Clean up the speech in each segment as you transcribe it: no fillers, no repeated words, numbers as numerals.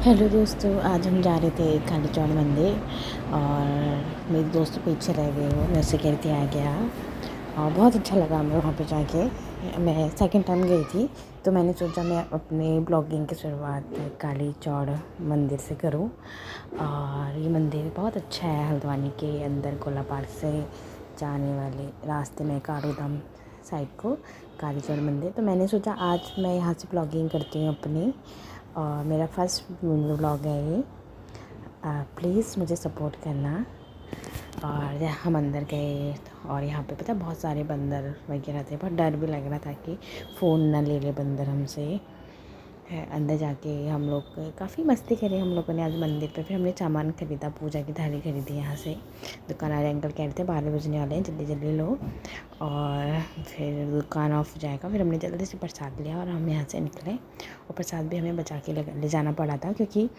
Hello दोस्तों, आज हम जा रहे थे काली चौड़ मंदिर और मेरे दोस्त पीछे रह गए। वो मैं से कह रही थी आ गया और बहुत अच्छा लगा हमें वहाँ पे जाके। मैं सेकंड टाइम गई थी तो मैंने सोचा मैं अपने ब्लॉगिंग की शुरुआत काली चौड़ मंदिर से करूँ। और ये मंदिर बहुत अच्छा है, हल्द्वानी के अंदर गोला पार्क से जाने वाले रास्ते में कारूधाम साइड को काली चौड़ मंदिर। तो मैंने सोचा आज मैं यहाँ से ब्लॉगिंग करती हूँ अपनी, और मेरा फर्स्ट व्लॉग है ये। प्लीज़ मुझे सपोर्ट करना। और हम अंदर गए और यहाँ पे पता बहुत सारे बंदर वगैरह थे। बहुत डर भी लग रहा था कि फ़ोन ना ले ले बंदर हमसे। अंदर जाके हम लोग काफ़ी मस्ती करी हम लोगों ने आज मंदिर पे। फिर हमने सामान ख़रीदा, पूजा की थाली ख़रीदी यहाँ से। दुकानदार अंकल कह रहे थे 12 बजने वाले हैं, जल्दी जल्दी लो और फिर दुकान ऑफ हो जाएगा। फिर हमने जल्दी से प्रसाद लिया और हम यहाँ से निकले। और प्रसाद भी हमें बचा के ले जाना पड़ा था क्योंकि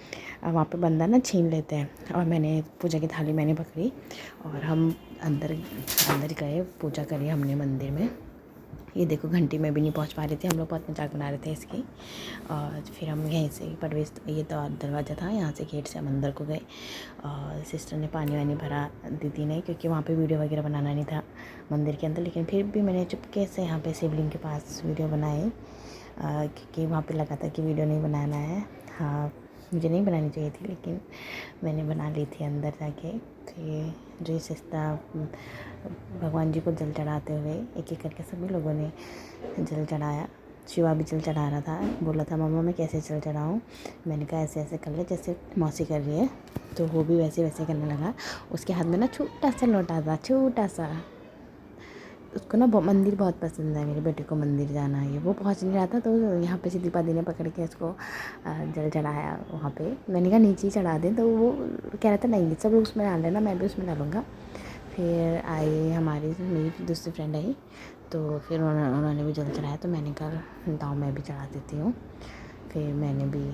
वहाँ पे बंदा ना छीन लेते हैं। और मैंने पूजा की थाली मैंने पकड़ी और हम अंदर अंदर गए, पूजा करी हमने मंदिर में। ये देखो घंटी में भी नहीं पहुंच पा रहे थे हम लोग, बहुत मजाक बना रहे थे इसकी। और फिर हम यहीं से प्रवेश, ये तो दरवाज़ा था, यहाँ से गेट से हम अंदर को गए। और सिस्टर ने पानी वानी भरा, दीदी ने, क्योंकि वहाँ पे वीडियो वगैरह बनाना नहीं था मंदिर के अंदर। लेकिन फिर भी मैंने चुपके से यहाँ पे शिवलिंग के पास वीडियो बनाए क्योंकि वहाँ पे लगा था कि वीडियो नहीं बनाना है। हाँ, मुझे नहीं बनानी चाहिए थी लेकिन मैंने बना ली थी अंदर जाके। फिर जो सिस्टर भगवान जी को जल चढ़ाते हुए एक एक करके सभी लोगों ने जल चढ़ाया। शिवा भी जल चढ़ा रहा था, बोला था मम्मा मैं कैसे जल चढ़ाऊँ। मैंने कहा ऐसे ऐसे कर ले जैसे मौसी कर रही है। तो वो भी वैसे वैसे करने लगा। उसके हाथ में ना छोटा सा लोटा था, छोटा सा। उसको ना मंदिर बहुत पसंद है, मेरे बेटे को मंदिर जाना है। वो पहुंच नहीं रहा था तो यहाँ पे से दीपा दी ने पकड़ के उसको जल चढ़ाया वहाँ पे। मैंने कहा नीचे ही चढ़ा दें, तो वो कह रहा था नहीं सब लोग उसमें डाल लेना, मैं भी उसमें डालूँगा। फिर आई हमारी मेरी दूसरी फ्रेंड आई तो फिर उन्होंने भी जल चढ़ाया। तो मैंने कहा दाव मैं भी चढ़ा देती हूँ। फिर मैंने भी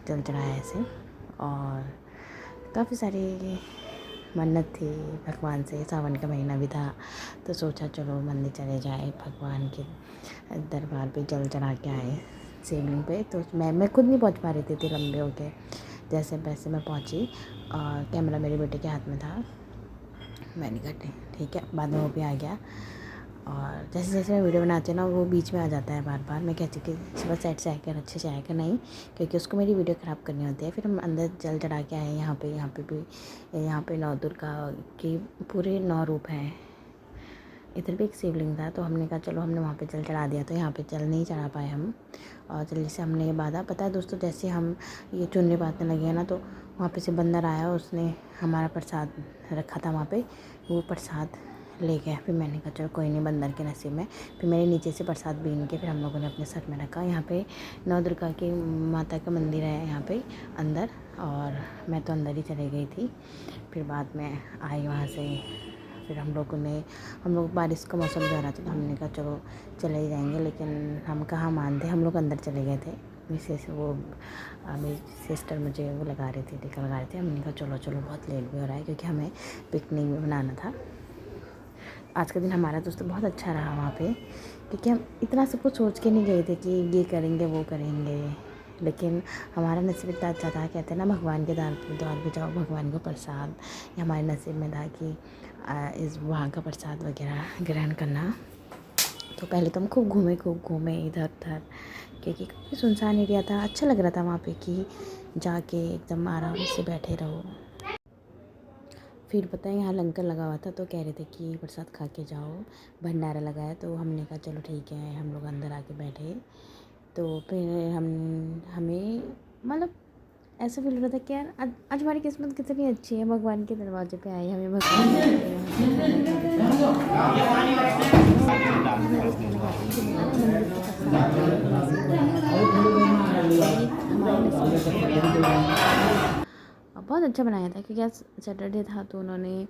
जल चढ़ाया ऐसे। और काफ़ी सारी मन्नत थी भगवान से, सावन का महीना भी था तो सोचा चलो मंदिर चले जाए, भगवान के दरबार पे जल चढ़ा के आए शिवलिंग पे। तो मैं खुद नहीं पहुंच पा रही थी लंबे हो के, जैसे वैसे मैं पहुंची और कैमरा मेरे बेटे के हाथ में था। मैंने कहा ठीक है, बाद में वो भी आ गया। और जैसे जैसे मैं वीडियो बनाती हूँ ना वो बीच में आ जाता है बार बार। मैं कहती हूँ कि सुबह साइड से आकर अच्छे से आएगा नहीं, क्योंकि उसको मेरी वीडियो ख़राब करनी होती है। फिर हम अंदर जल चढ़ा के आए। यहाँ पे भी, यहाँ पे नौ दुर्गा के पूरे 9 रूप हैं। इधर भी एक शिवलिंग था तो हमने कहा चलो, हमने वहाँ पे जल चढ़ा दिया। तो यहाँ पे जल नहीं चढ़ा पाए हम। और जल्दी से हमने ये बांधा। पता है दोस्तों, जैसे हम ये चुन्नी बांधने लगे हैं ना तो वहाँ पे से बंदर आया, उसने हमारा प्रसाद रखा था वहाँ पे, वो प्रसाद ले गया। फिर मैंने कहा चलो कोई नहीं, बंदर के नसीब में। फिर मैंने नीचे से प्रसाद बीन के फिर हम लोगों ने अपने सर में रखा। यहाँ पे नौ दुर्गा की माता का मंदिर है यहाँ पे अंदर, और मैं तो अंदर ही चली गई थी। फिर बाद में आई वहाँ से। फिर हम लोग बारिश का मौसम जा रहा था तो हमने कहा चलो चले ही जाएंगे, लेकिन हम कहाँ मानते, हम लोग अंदर चले गए थे। मेरी सिस्टर मुझे वो लगा रही थी, टीका लगा रहे थे। हमने कहा चलो चलो बहुत लेट भी हो रहा है क्योंकि हमें पिकनिक भी बनाना था। आज का दिन हमारा दोस्तों बहुत अच्छा रहा वहाँ पे, क्योंकि हम इतना सब कुछ सोच के नहीं गए थे कि ये करेंगे वो करेंगे। लेकिन हमारा नसीब इतना अच्छा था, कहते हैं ना भगवान के द्वार पे जाओ भगवान को प्रसाद। ये हमारे नसीब में था कि इस वहाँ का प्रसाद वगैरह ग्रहण करना। तो पहले तो हम खूब घूमे इधर उधर, क्योंकि काफ़ी सुनसान एरिया था। अच्छा लग रहा था वहाँ पे कि जाके एकदम आराम से बैठे रहो। फिर पता है यहाँ लंगर लगा हुआ था तो कह रहे थे कि प्रसाद खा के जाओ, भंडारा लगा है। तो हमने कहा चलो ठीक है, हम लोग अंदर आके बैठे। तो फिर हमें मतलब ऐसा फील हो रहा था कि यार आज हमारी किस्मत कितनी अच्छी है, भगवान के दरवाजे पे आए, हमें भगवान हमारे बहुत अच्छा बनाया था क्योंकि आज सैटरडे था तो उन्होंने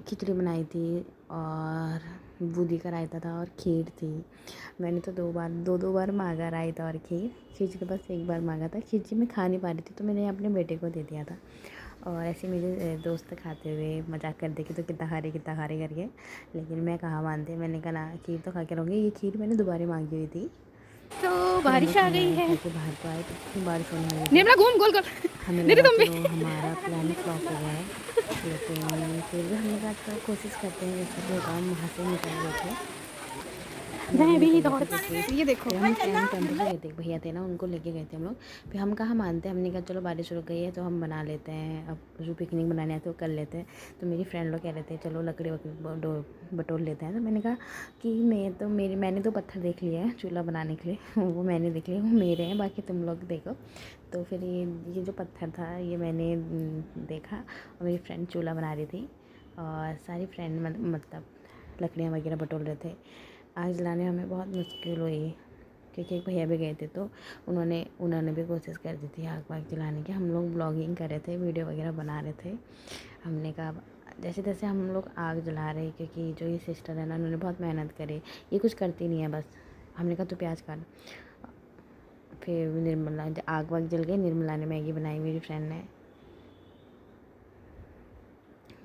खिचड़ी बनाई थी और बूंदी का रायता था और खीर थी। मैंने तो दो बार मांगा रायता और खीर बस एक बार मांगा था। खिचड़ी मैं खा नहीं पा रही थी तो मैंने अपने बेटे को दे दिया था। और ऐसे मेरे दोस्त खाते हुए मजाक कर दे कि तो कितना खा रही करके। लेकिन मैं कहाँ मानती, मैंने कहा ना खीर तो खा के रहूँगी। ये खीर मैंने दोबारा मांगी हुई थी तो बारिश आ गई है। कि बाहर को आए तो इतनी बारिश होने लगी थी। निर्मला घूम गोल कर। हमें दीदी लगा तुम भी। चलो हमारा प्लान फ्लॉप हो गया है, लेकिन फिर भी हमने कहा चलो कोशिश करते हैं, जैसे भी होगा। हम वहाँ से निकल गए थे, मैं भी मैं निकल गई दौड़ थी क्योंकि ये देखो। फिर हम प्लान कैंसिल हो गए थे। भैया थे ना, उनको लेके गए थे हम लोग। फिर हम कहाँ मानते, हमने कहा चलो बारिश रुक गई है तो हम बना लेते हैं, अब जो पिकनिक बनाने आते वो कर लेते हैं। तो मेरी फ्रेंड लोग कह रहे थे चलो लकड़ी वकड़ी बटोर लेते हैं। तो मैंने कहा कि मैंने तो पत्थर देख लिया है चूल्हा बनाने के लिए वो मैंने देख लिया, वो मेरे हैं, बाकी तुम लोग देखो। तो फिर ये जो पत्थर था ये मैंने देखा, और मेरी फ्रेंड चूल्हा बना रही थी, और सारी फ्रेंड मतलब लकड़ियाँ वगैरह बटोर रहे थे। आग जलाने में हमें बहुत मुश्किल हुई, क्योंकि एक भैया भी गए थे तो उन्होंने भी कोशिश कर दी थी आग वाग जलाने की। हम लोग ब्लॉगिंग कर रहे थे, वीडियो वगैरह बना रहे थे। हमने कहा जैसे तैसे हम लोग आग जला रहे, क्योंकि जो ये सिस्टर है ना उन्होंने बहुत मेहनत करी, ये कुछ करती नहीं है बस। हमने कहा तो प्याज काट। फिर निर्मला आग वाग जल गई, निर्मला ने मैगी बनाई, मेरी फ्रेंड ने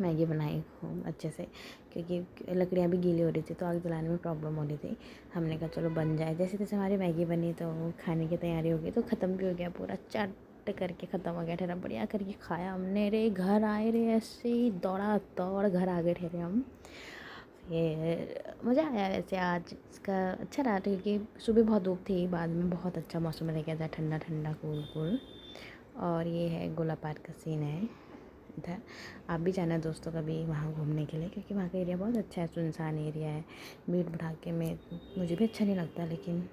मैगी बनाई खूब अच्छे से, क्योंकि लकड़ियाँ भी गीली हो रही थी तो आग जलाने में प्रॉब्लम हो रही थी। हमने कहा चलो बन जाए। जैसे तैसे हमारी मैगी बनी तो खाने की तैयारी हो गई, तो ख़त्म भी हो गया पूरा, चट करके ख़त्म हो गया। ठहरा बढ़िया करके खाया हमने। रे घर आए रे ऐसे ही दौड़ा दौड़ घर आ गए ठहरे हम। फिर मज़ा आया वैसे आज इसका, अच्छा रहा क्योंकि सुबह बहुत धूप थी, बाद में बहुत अच्छा मौसम रह गया था, ठंडा ठंडा कूल कूल। और ये है गोला पार्क का सीन है इधर। आप भी जाना दोस्तों कभी वहाँ घूमने के लिए, क्योंकि वहाँ का एरिया बहुत अच्छा है, सुनसान एरिया है। भीड़ भड़ाके में मुझे भी अच्छा नहीं लगता, लेकिन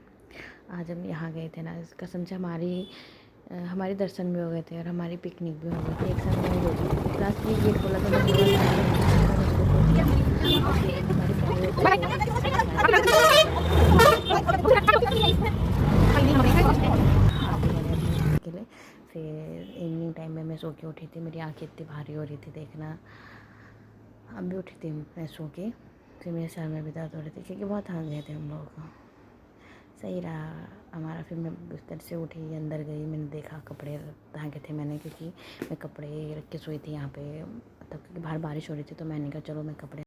आज हम यहाँ गए थे ना, कसम से हमारे दर्शन भी हो गए थे और हमारी पिकनिक भी हो गई थी एक साथ। मैं हो गई लास्ट में गेट खोला तो मैं के लिए। फिर इवनिंग टाइम में मैं सो के उठी थी, मेरी आँखें इतनी भारी हो रही थी देखना। अब भी उठी थी मैं सो के, फिर मेरे सर में भी दर्द हो रही थी क्योंकि बहुत थक गए थे हम लोग। सही रहा हमारा। फिर मैं बिस्तर से उठी, अंदर गई, मैंने देखा कपड़े टांगे थे मैंने, क्योंकि मैं कपड़े रख के सोई थी यहाँ पे, तब क्योंकि बाहर बारिश हो रही थी तो मैंने कहा चलो मैं कपड़े